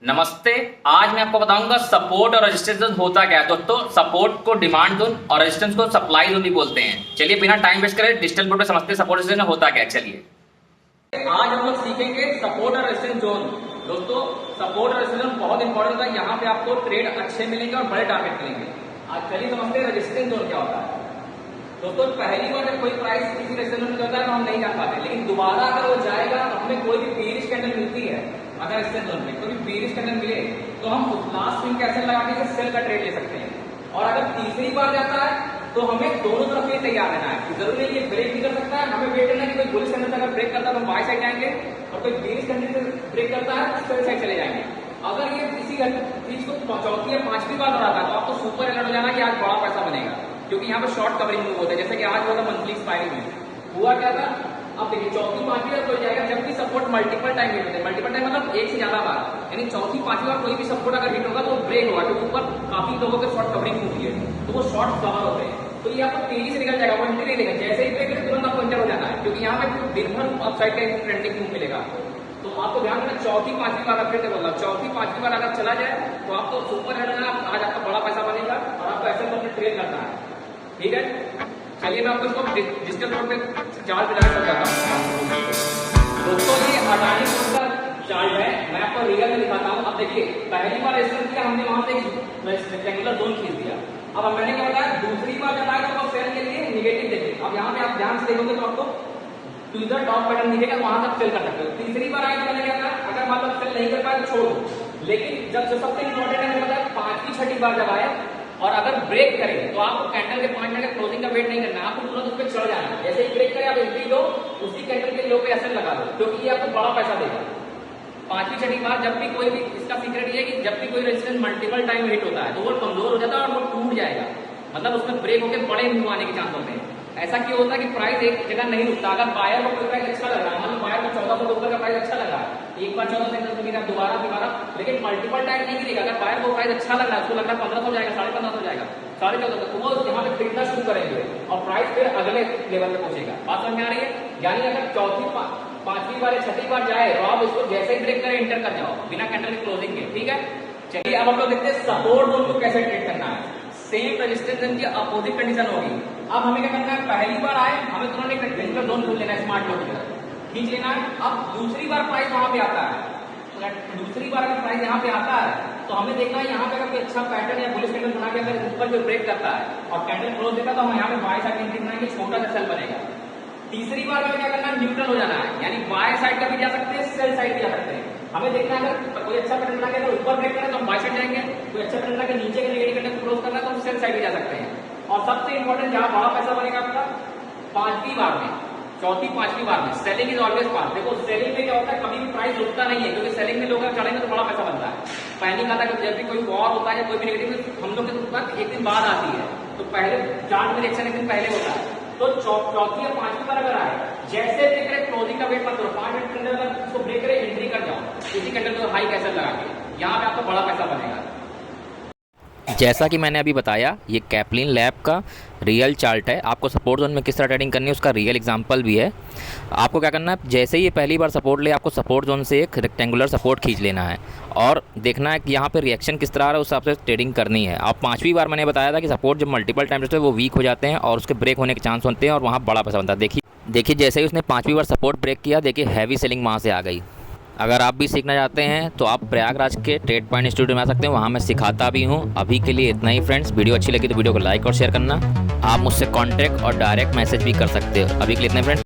नमस्ते। आज मैं आपको बताऊंगा सपोर्ट और रेजिस्टेंस जोन होता क्या है। दोस्तों, सपोर्ट को डिमांड जोन और रेजिस्टेंस को सप्लाई जोन भी बोलते हैं। चलिए बिना टाइम वेस्ट करे डिजिटल बोर्ड पे समझते हैं सपोर्ट रेजिस्टेंस होता क्या है। चलिए आज हम लोग सीखेंगे सपोर्ट और रेजिस्टेंस जोन। दोस्तों, सपोर्ट और रेजिस्टेंस जोन बहुत इंपॉर्टेंट है। यहाँ पे आपको ट्रेड अच्छे मिलेंगे और बड़े टारगेट मिलेंगे। आज चलिए समझते हैं रेजिस्टेंस जोन क्या होता है। दोस्तों, पहली बार जब कोई प्राइस किसी रेजिस्टेंस जोन में जाता है तो हम नहीं जान पाते, लेकिन दोबारा अगर वो जाएगा तो हमें कोई भी बेरिश कैंडल मिलती है, अगर रेजिस्टेंस जोन में कोई बेरिश कैंडल मिले तो हम उस लास्ट स्विंग कैंडल लगा के सेल का ट्रेड ले सकते हैं। और अगर तीसरी बार जाता है तो हमें दोनों तरफ ये तैयार रहना है। जरूरी नहीं है ब्रेक भी कर सकता है, हमें वेट करना है कि कोई बुलिश कैंडल अगर ब्रेक करता है तो बाय साइड जाएंगे, और कोई बेरिश कैंडल से ब्रेक करता है तो सेल साइड चले जाएंगे। अगर ये किसी चीज को चौथी या पांचवी बार दोहराता है तो आपको सुपर अलर्ट हो जाना कि आज बड़ा पैसा बनेगा, क्योंकि यहाँ पे शॉर्ट कवरिंग मूव होता है। जैसे कि आज होगा मंथली एक्सपायरी में हुआ क्या था। अब देखिए चौथी पांचवी बार कोई जाएगा जबकि सपोर्ट मल्टीपल टाइम हिट होते हैं। मल्टीपल टाइम मतलब एक से ज्यादा बार, यानी चौथी पांचवी बार कोई भी सपोर्ट अगर हिट होगा तो ब्रेक होगा, क्योंकि ऊपर काफी लोगों के शॉर्ट कवरिंग हुई है तो वो शॉर्ट कवर होते हैं। तो ये आपको तेजी से निकल जाएगा, वो एंट्री नहीं देगा। जैसे ही ब्रेक करें तुरंत आपको एंटर हो जाना है, क्योंकि यहाँ पे दिन भर अपसाइड का ट्रेंडिंग मूव मिलेगा। तो आपको ध्यान रखना, चौथी पांचवी बार फिर से बोल रहा हूँ, चौथी पांचवी बार अगर चला जाए तो आपको सुपर हिट होना, आज आपका बड़ा पैसा बनेगा और आपको ऐसे तो अपने ट्रेड करना है। ठीक है, चलिए मैं आपको इसको डिजिटल बोर्ड पे चार्ट पे जाकर समझाता हूँ। दोस्तों, ये अडानी ग्रुप का चार्ट है, मैं आपको रियल में दिखाता हूँ। अब देखिए पहली बार रेजिस्टेंस किया हमने, वहां से रेक्टेंगुलर जोन खींच दिया। अब मैंने क्या बताया, दूसरी बार जब आए तो सेल के लिए निगेटिव देखिए। अब यहाँ पे आप ध्यान से देखोगे तो आपको ट्विजर टॉप पैटर्न दिखेगा, वहां तक सेल कर सकते हो। तीसरी बार आए तो मैंने क्या कहा, अगर मान लो सेल नहीं कर पाए तो छोड़ दो। लेकिन जब जो सबसे इंपॉर्टेंट है मैंने बताया, पांचवी छठी बार जब आए और अगर ब्रेक करे तो आपको कैंडल के 5 मिनट का क्लोजिंग का वेट नहीं करना, आपको तुरंत उस पर चढ़ जाना है। जैसे ही ब्रेक करे आप एंट्री लो, उसी कैंडल के लो पे एसएल लगा दो, क्योंकि ये आपको बड़ा पैसा देगा। पांचवी छठी बार जब भी कोई भी, इसका सीक्रेट ये है कि जब भी कोई रेजिस्टेंस मल्टीपल टाइम हिट होता है तो वो कमजोर हो जाता है और वो टूट जाएगा, मतलब उसमें ब्रेक होकर बड़े मूव आने के चांस होते हैं। ऐसा क्यों होता है कि प्राइस एक जगह नहीं रुकता। अगर बायर को कोई प्राइस अच्छा लग रहा है, मतलब बायर को 1400 ऊपर का प्राइस अच्छा लगा, एक बार 1400 गिरा, दोबारा, लेकिन मल्टीपल टाइम नहीं गिरेगा। अगर बायर को प्राइस अच्छा लग रहा है, उसको लग रहा है 1500 जाएगा, 1550 जाएगा, 1450, तो वो यहाँ पे खरीदना शुरू करेंगे और प्राइस फिर अगले लेवल पे पहुंचेगा। बात समझ में आ रही है? यानी अगर चौथी पांचवी बार या छठी बार जाए तो आप उसको जैसे ही ब्रेक करें एंटर कर जाओ बिना कैंडल की क्लोजिंग के। ठीक है, चलिए अब हम लोग देखते हैं सपोर्ट जोन को कैसे ट्रेड करना है। सेम रेजिस्टेंस जोन की अपोजिट कंडीशन होगी। अब हमें क्या करना है, पहली बार आए हमें तुरंत एक रेक्टेंगुलर जोन ढूंढ लेना है, स्मार्ट लोग की तरह खींच लेना है। अब दूसरी बार प्राइस वहां पे आता है, दूसरी बार अगर प्राइस यहाँ पे आता है तो हमें देखना है यहाँ पे अगर कोई अच्छा पैटर्न या बुलिश कैंडल बना के अगर ऊपर जो ब्रेक करता है और कैंडल क्लोज देता है तो हम यहाँ पे बाय साइड एंट्री बनाएंगे, छोटा सा सेल बनेगा। तीसरी बार में क्या करना है, न्यूट्रल हो जाना है, यानी बाय साइड का भी जा सकते हैं, सेल साइड भी जा सकते हैं। हमें देखना है अगर कोई अच्छा पैटर्न बना के अगर ऊपर ब्रेक करे तो हम बाय साइड जाएंगे, कोई अच्छा पैटर्न बना के नीचे के नेगेटिव कैंडल क्लोज करना है तो हम सेल साइड भी जा सकते हैं। और सबसे इंपॉर्टेंट जहां बड़ा पैसा बनेगा आपका पांचवी बार में, चौथी पांचवी बार में सेलिंग इज ऑलवेज पार। देखो सेलिंग में क्या होता है, कभी भी प्राइस रुकता नहीं है, क्योंकि सेलिंग में लोग अगर चढ़ेंगे तो बड़ा पैसा बनता है। पहली कहा था कि जब भी कोई वॉर होता है या कोई भी नेगेटिव हम लोग के पास एक दिन बाद आती है, तो पहले चार्ट में रिएक्शन एक दिन पहले होता है। तो चौथी या पांचवी बार अगर आए, जैसे ब्रेक करे क्लोजिंग का वेट मत करो, 5 मिनट के अंदर अगर उसको ब्रेक करे एंट्री कर जाओ, इसी कैंडल को हाई कैसे लगा के, यहाँ पे आपको बड़ा पैसा बनेगा। जैसा कि मैंने अभी बताया, ये कैप्लिन लैब का रियल चार्ट है। आपको सपोर्ट जोन में किस तरह ट्रेडिंग करनी है उसका रियल एग्जांपल भी है। आपको क्या करना है, जैसे ही ये पहली बार सपोर्ट ले, आपको सपोर्ट जोन से एक रेक्टेंगुलर सपोर्ट खींच लेना है और देखना है कि यहाँ पे रिएक्शन किस तरह आ रहा है, उस हिसाब से ट्रेडिंग करनी है। आप पांचवी बार मैंने बताया था कि सपोर्ट जब मल्टीपल टाइम रहते हैं वो वीक हो जाते हैं और उसके ब्रेक होने के चांस होते हैं और वहाँ बड़ा पैसा बनता है। देखिए जैसे ही उसने पांचवी बार सपोर्ट ब्रेक किया, देखिए हैवी सेलिंग वहाँ से आ गई। अगर आप भी सीखना चाहते हैं तो आप प्रयागराज के ट्रेड पॉइंट इंस्टीट्यूट में आ सकते हैं, वहाँ मैं सिखाता भी हूँ। अभी के लिए इतना ही फ्रेंड्स। वीडियो अच्छी लगी तो वीडियो को लाइक और शेयर करना। आप मुझसे कॉन्टैक्ट और डायरेक्ट मैसेज भी कर सकते हो। अभी के लिए इतना ही फ्रेंड्स।